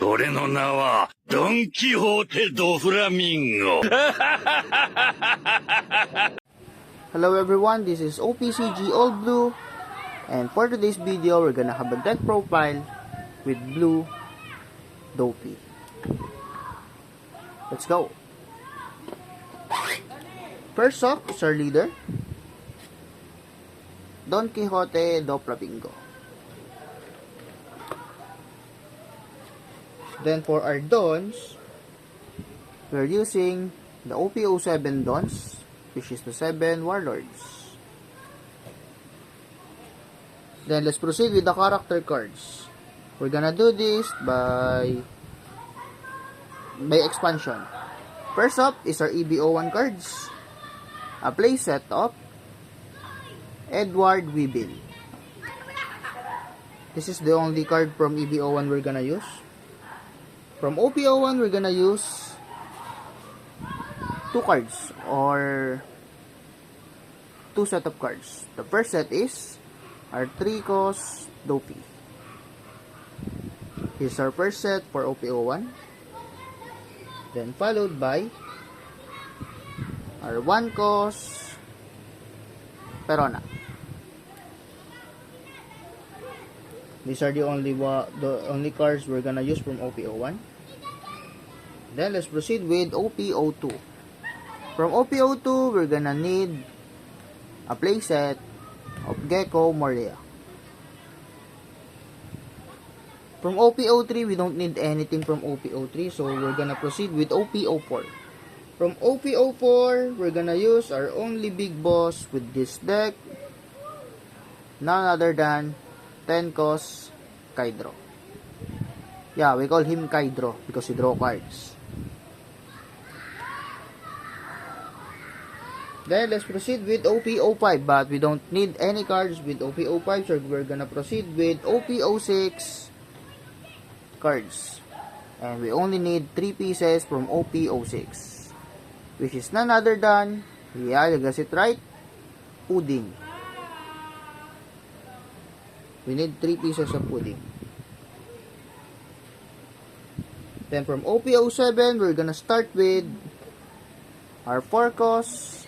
俺の名はドン・キホーテ・ド・フラミンゴ。Hello everyone, this is OPCG Old Blue, and for today's video, we're gonna have a deck profile with Blue Dopey. Let's go! First off is our leader, Don Quixote do Flamingo. Then for our Dons, we're using the OP07 Dons, which is the 7 Warlords. Then let's proceed with the character cards. We're gonna do this by expansion. First up is our EBO1 cards. A playset of Edward Weevil. This is the only card from EBO1 we're gonna use. From OPO1 we're gonna use 2 cards or 2 set of cards. The first set is our Tricos Dopey. Here's our first set for OPO1. Then followed by our 1 Cos Perona. These are the only cards we're gonna use from OPO1. Then let's proceed with OPO2. From OPO2, we're gonna need a playset of Gecko Moria. From OPO3, we don't need anything from OPO3, so we're gonna proceed with OPO4. From OPO4, we're gonna use our only big boss with this deck, none other than Tenkos Kaidro. Yeah, we call him Kaidro because he draw cards. Then let's proceed with OPO5, but we don't need any cards with OPO5, so we're gonna proceed with OPO6 cards. And we only need 3 pieces from OPO6, which is none other than, yeah, you guess it right, Pudding. We need 3 pieces of Pudding. Then from OPO7, we're gonna start with our 4 Cos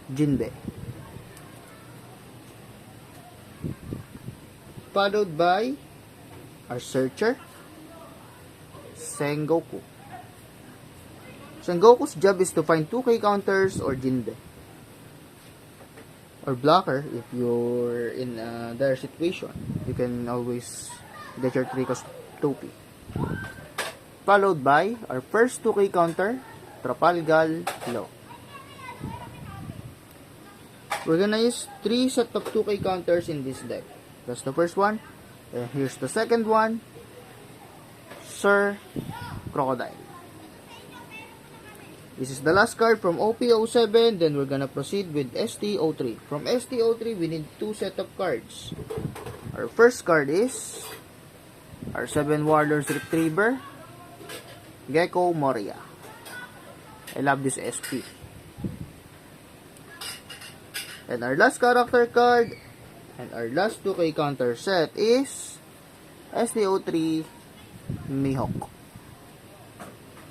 Jinbe, followed by our Searcher, Sengoku. Sengoku's job is to find 2K counters or Jinbe, or blocker. If you're in their situation, you can always get your Tricos Dopey. Followed by our first 2K counter, Trafalgar Law. We're gonna use 3 set of 2K counters in this deck. That's the first one. And here's the second one, Sir Crocodile. This is the last card from OPO7. Then we're gonna proceed with STO3. From STO3, we need 2 set of cards. Our first card is our 7 Warlords Retriever, Gecko Moria. I love this SP. And our last character card and our last 2K counter set is STO3 Mihawk.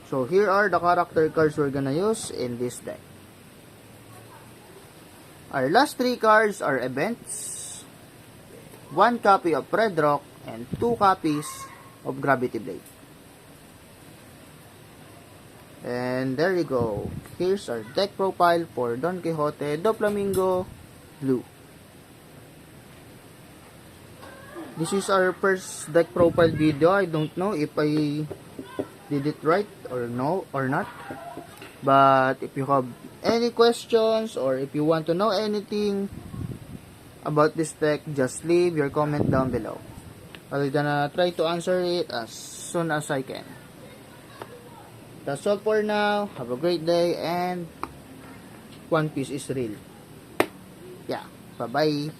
So here are the character cards we're gonna use in this deck. Our last 3 cards are events, 1 copy of Red Rock, and 2 copies of Gravity Blade. And there you go. Here's our deck profile for Don Quixote do Flamingo Blue. This is our first deck profile video. I don't know if I did it right or not. But if you have any questions or if you want to know anything about this deck, just leave your comment down below. I'm gonna try to answer it as soon as I can. That's all for now. Have a great day, and One Piece is real. Yeah, bye-bye.